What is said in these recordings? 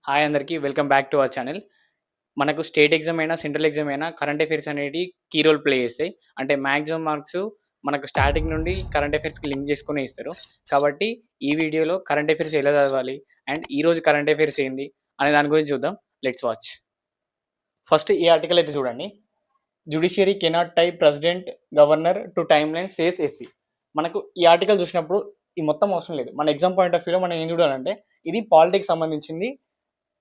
Hi అందరికీ welcome back to our channel. మనకు state exam అయినా, సెంట్రల్ ఎగ్జామ్ అయినా కరెంట్ అఫైర్స్ అనేటివి కీ రోల్ ప్లే చేస్తాయి. అంటే మ్యాక్సిమం మార్క్స్ మనకు స్టార్టింగ్ నుండి కరెంట్ అఫైర్స్‌కి లింక్ చేసుకొనే ఇస్తారు. కాబట్టి ఈ వీడియోలో కరెంట్ అఫైర్స్ ఎలా చదవాలి అండ్ ఈరోజు కరెంట్ అఫైర్స్ ఏంది అనే దాని గురించి చూద్దాం. Let's watch. ఫస్ట్ ఈ ఆర్టికల్ అయితే చూడండి. Judiciary cannot tie president governor to timeline says SC. మనకు ఈ ఆర్టికల్ చూసినప్పుడు ఈ మొత్తం అవసరం లేదు. మన ఎగ్జామ్ పాయింట్ ఆఫ్ వ్యూలో మనం ఏం చూడాలంటే ఇది పాలిటిక్స్ సంబంధించింది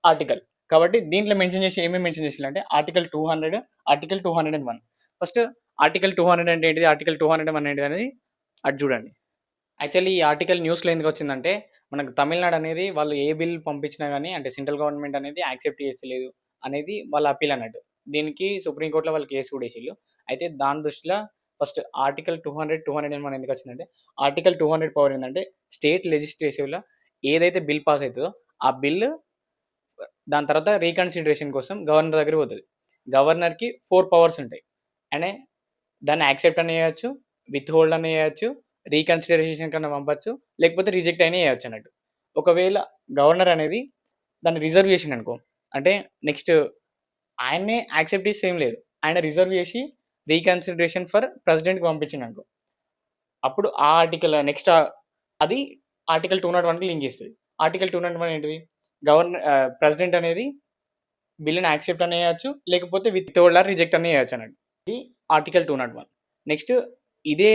ఆర్టికల్. కాబట్టి దీంట్లో మెన్షన్ చేసి ఏమేమి మెన్షన్ చేసిందంటే ఆర్టికల్ 200, ఆర్టికల్ 201. ఫస్ట్ ఆర్టికల్ 200 అంటే ఏంటిది, ఆర్టికల్ 201 ఏంటిది అనేది అది చూడండి. యాక్చువల్లీ ఈ ఆర్టికల్ న్యూస్లో ఎందుకు వచ్చిందంటే మనకు తమిళనాడు అనేది వాళ్ళు ఏ బిల్ పంపించినా కానీ అంటే సెంట్రల్ గవర్నమెంట్ అనేది యాక్సెప్ట్ చేస్తలేదు అనేది వాళ్ళ అప్పీల్ అన్నట్టు. దీనికి సుప్రీంకోర్టులో వాళ్ళు కేసు కూడా వేసిళ్ళు. అయితే దాని దృష్టిలో ఫస్ట్ ఆర్టికల్ 200, 201 ఎందుకు వచ్చిందంటే ఆర్టికల్ 200 పవర్ ఏంటంటే స్టేట్ లెజిస్లేటివ్లో ఏదైతే బిల్ పాస్ అవుతుందో ఆ బిల్ దాని తర్వాత రీకన్సిడరేషన్ కోసం గవర్నర్ దగ్గర పోతుంది. గవర్నర్కి 4 పవర్స్ ఉంటాయి. అంటే దాన్ని యాక్సెప్ట్ అని చేయొచ్చు, విత్ హోల్డ్ అని చేయొచ్చు, రీకన్సిడరేషన్ కన్నా పంపచ్చు, లేకపోతే రిజెక్ట్ అయినా చేయొచ్చు అన్నట్టు. ఒకవేళ గవర్నర్ అనేది దాన్ని రిజర్వ్ చేసిండు అనుకో, అంటే నెక్స్ట్ ఆయన్నే యాక్సెప్ట్ చేసి ఏం లేదు, ఆయన రిజర్వ్ చేసి రీకన్సిడరేషన్ ఫర్ ప్రెసిడెంట్కి పంపించింది అనుకో, అప్పుడు ఆ ఆర్టికల్ నెక్స్ట్ అది ఆర్టికల్ 201కి లింక్ చేస్తుంది. ఆర్టికల్ 201 ఏంటిది, ప్రెసిడెంట్ అనేది బిల్లుని యాక్సెప్ట్ అని చేయొచ్చు, లేకపోతే విత్ హోల్డ్ ఆర్ రిజెక్ట్ అని చేయొచ్చు అన్నట్టు. ఇది ఆర్టికల్ 201. నెక్స్ట్ ఇదే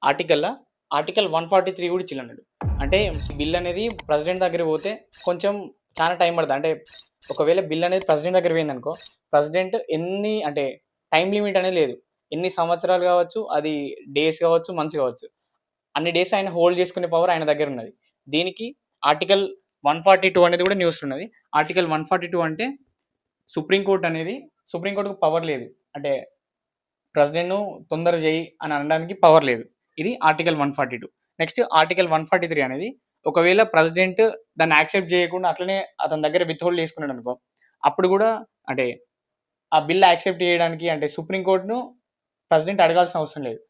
ఆర్టికల్లో ఆర్టికల్ 143 కూడా ఇచ్చిల్లు అన్నాడు. అంటే బిల్ అనేది ప్రెసిడెంట్ దగ్గర పోతే కొంచెం చాలా టైం పడుతుంది. అంటే ఒకవేళ బిల్ అనేది ప్రెసిడెంట్ దగ్గర పోయిందనుకో, ప్రెసిడెంట్ ఎన్ని అంటే టైం లిమిట్ అనేది లేదు, ఎన్ని సంవత్సరాలు కావచ్చు, అది డేస్ కావచ్చు, మంత్స్ కావచ్చు, అన్ని డేస్ ఆయన హోల్డ్ చేసుకునే పవర్ ఆయన దగ్గర ఉన్నది. దీనికి ఆర్టికల్ 142 అనేది కూడా న్యూస్ ఉన్నది. ఆర్టికల్ 142 అంటే సుప్రీంకోర్టుకు పవర్ లేదు, అంటే ప్రెసిడెంట్ను తొందర చేయి అని అనడానికి పవర్ లేదు. ఇది ఆర్టికల్ 142. నెక్స్ట్ ఆర్టికల్ 143 అనేది ఒకవేళ ప్రెసిడెంట్ దాన్ని యాక్సెప్ట్ చేయకుండా అట్లనే అతని దగ్గర విత్హోల్డ్ చేసుకున్నాడు అనుకో, అప్పుడు కూడా అంటే ఆ బిల్ యాక్సెప్ట్ చేయడానికి అంటే సుప్రీంకోర్టును ప్రెసిడెంట్ అడగాల్సిన అవసరం లేదు.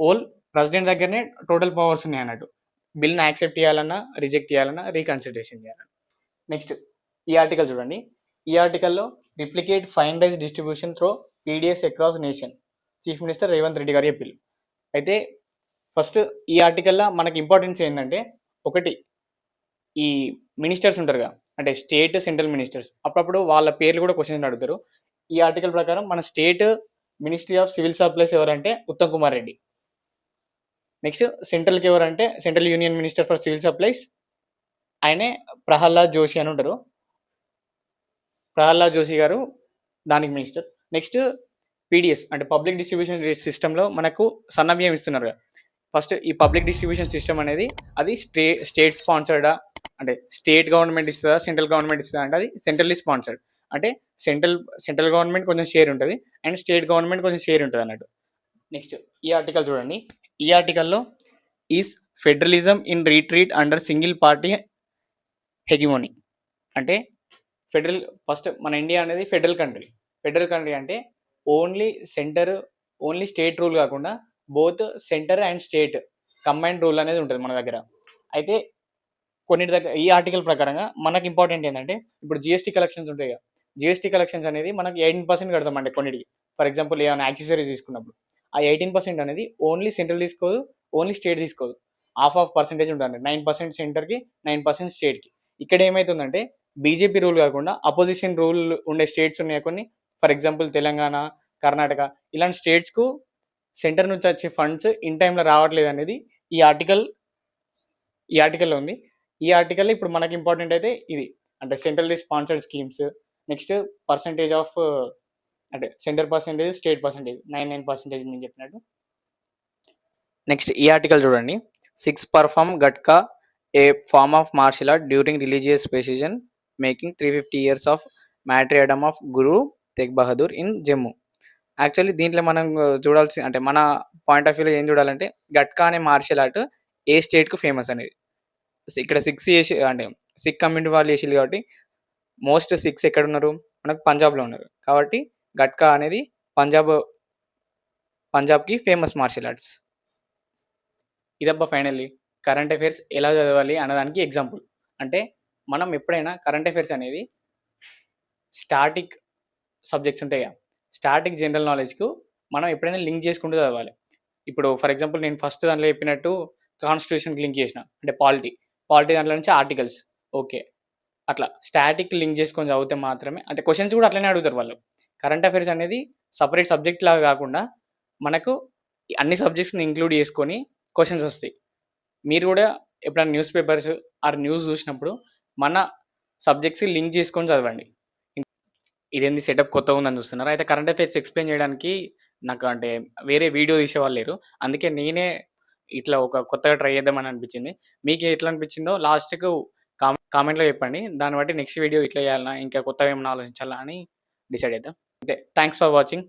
ఓల్ ప్రెసిడెంట్ దగ్గరనే టోటల్ పవర్స్ ఉన్నాయి అన్నట్టు. బిల్ని యాక్సెప్ట్ చేయాలన్నా, రిజెక్ట్ చేయాలన్నా, రీకన్సిడరేషన్ చేయాలన్నా. నెక్స్ట్ ఈ ఆర్టికల్ చూడండి. ఈ ఆర్టికల్లో replicate finalize distribution through PDS across nation chief minister Revanth Reddy గారి అప్పీల్. అయితే ఫస్ట్ ఈ ఆర్టికల్లో మనకి ఇంపార్టెన్స్ ఏంటంటే, ఒకటి ఈ మినిస్టర్స్ ఉంటారుగా, అంటే స్టేట్ సెంట్రల్ మినిస్టర్స్, అప్పుడప్పుడు వాళ్ళ పేర్లు కూడా క్వశ్చన్స్ అడుగుతారు. ఈ ఆర్టికల్ ప్రకారం మన state ministry of civil supplies ఎవరంటే ఉత్తమ్ కుమార్ రెడ్డి. నెక్స్ట్ సెంట్రల్కి ఎవరంటే central union minister for civil supplies, ఆయనే ప్రహ్లాద్ జోషి అని ఉంటారు. ప్రహ్లాద్ జోషి గారు దానికి మినిస్టర్. నెక్స్ట్ పీడిఎస్ అంటే పబ్లిక్ డిస్ట్రిబ్యూషన్ సిస్టంలో మనకు సన్నబియ్యం ఇస్తున్నారు కదా. ఫస్ట్ ఈ పబ్లిక్ డిస్ట్రిబ్యూషన్ సిస్టమ్ అనేది అది స్టేట్ స్పాన్సర్డా, అంటే స్టేట్ గవర్నమెంట్ ఇస్తుందా, సెంట్రల్ గవర్నమెంట్ ఇస్తుందా అంటే అది సెంట్రల్లీ స్పాన్సర్డ్. అంటే సెంట్రల్ గవర్నమెంట్ కొంచెం షేర్ ఉంటుంది అండ్ స్టేట్ గవర్నమెంట్ కొంచెం షేర్ ఉంటుంది అన్నట్టు. నెక్స్ట్ ఈ ఆర్టికల్ చూడండి. ఈ ఆర్టికల్లో is federalism in retreat under single party hegemony. అంటే ఫస్ట్ మన ఇండియా అనేది ఫెడరల్ కంట్రీ అంటే ఓన్లీ స్టేట్ రూల్ కాకుండా both centre and state combined rule అనేది ఉంటుంది మన దగ్గర. అయితే కొన్నిటి దగ్గర ఈ ఆర్టికల్ ప్రకారంగా మనకు ఇంపార్టెంట్ ఏంటంటే, ఇప్పుడు జిఎస్టీ కలెక్షన్స్ ఉంటాయి కదా, జిఎస్టీ కలెక్షన్స్ అనేది మనకి 18% కడతాం అంటే కొన్నిటికి. ఫర్ ఎగ్జాంపుల్ ఏమైనా యాక్సెసరీస్ తీసుకున్నప్పుడు ఆ 18% అనేది ఓన్లీ సెంట్రల్ తీసుకోదు, ఓన్లీ స్టేట్ తీసుకోదు, ఆఫ్ పర్సెంటేజ్ ఉంటుంది. 9% సెంటర్కి, 9% స్టేట్కి. ఇక్కడ ఏమవుతుందంటే బీజేపీ రూల్ కాకుండా అపోజిషన్ రూల్ ఉండే స్టేట్స్ ఉన్నాయి కొన్ని. ఫర్ ఎగ్జాంపుల్ తెలంగాణ, కర్ణాటక, ఇలాంటి స్టేట్స్కు సెంటర్ నుంచి వచ్చే ఫండ్స్ ఇన్ టైంలో రావట్లేదు అనేది ఈ ఆర్టికల్లో ఉంది. ఈ ఆర్టికల్లో ఇప్పుడు మనకి ఇంపార్టెంట్ అయితే ఇది, అంటే centrally sponsored schemes, next percentage of అంటే సెంటర్ పర్సంటేజ్, స్టేట్ పర్సంటేజ్ 99% నేను చెప్పినట్టు. నెక్స్ట్ ఈ ఆర్టికల్ చూడండి. 6 perform Gatka a form of martial art during religious procession making 350 years of martyrdom of Guru Tegh Bahadur in Jammu. Actually దీంట్లో మనం చూడాల్సి అంటే మన పాయింట్ ఆఫ్ వ్యూలో ఏం చూడాలంటే గట్కా అనే మార్షల్ ఆర్ట్ ఏ స్టేట్కు ఫేమస్ అనేది. ఇక్కడ 6 చేసి అంటే సిక్ కమ్యూనిటీ వాళ్ళు చేసిల్లు కాబట్టి మోస్ట్ 6 ఎక్కడ ఉన్నారు, మనకు పంజాబ్లో ఉన్నారు. కాబట్టి గట్కా అనేది పంజాబ్కి ఫేమస్ మార్షల్ ఆర్ట్స్. ఇదబ్బా ఫైనల్లీ కరెంట్ అఫైర్స్ ఎలా చదవాలి అన్నదానికి ఎగ్జాంపుల్. అంటే మనం ఎప్పుడైనా కరెంట్ అఫైర్స్ అనేది స్టాటిక్ సబ్జెక్ట్స్ ఉంటాయి కదా, స్టాటిక్ జనరల్ నాలెడ్జ్కు మనం ఎప్పుడైనా లింక్ చేసుకుంటూ చదవాలి. ఇప్పుడు ఫర్ ఎగ్జాంపుల్ నేను ఫస్ట్ దాంట్లో చెప్పినట్టు కాన్స్టిట్యూషన్కి లింక్ చేసిన, అంటే పాలిటీ దాంట్లో నుంచి ఆర్టికల్స్, ఓకే, అట్లా స్టాటిక్ లింక్ చేసుకొని చదివితే మాత్రమే, అంటే క్వశ్చన్స్ కూడా అట్లనే అడుగుతారు వాళ్ళు. కరెంట్ అఫైర్స్ అనేది సపరేట్ సబ్జెక్ట్ లాగా కాకుండా మనకు అన్ని సబ్జెక్ట్స్ని ఇంక్లూడ్ చేసుకొని క్వశ్చన్స్ వస్తాయి. మీరు కూడా ఎప్పుడైనా న్యూస్ పేపర్స్ ఆర్ న్యూస్ చూసినప్పుడు మన సబ్జెక్ట్స్ లింక్ చేసుకొని చదవండి. ఇదేంది సెటప్ కొత్తగా ఉందని చూస్తున్నారు. అయితే కరెంట్ అఫైర్స్ ఎక్స్ప్లెయిన్ చేయడానికి నాకు అంటే వేరే వీడియో తీసేవాళ్ళు లేరు. అందుకే నేనే ఇట్లా ఒక కొత్తగా ట్రై చేద్దామని అనిపించింది. మీకు ఎట్లా అనిపించిందో లాస్ట్కు కామెంట్లో చెప్పండి. దాన్ని బట్టి నెక్స్ట్ వీడియో ఇట్లా చేయాలన్నా ఇంకా కొత్తగా ఏమైనా ఆలోచించాలా అని డిసైడ్ చేద్దాం. అంతే. Thanks for watching.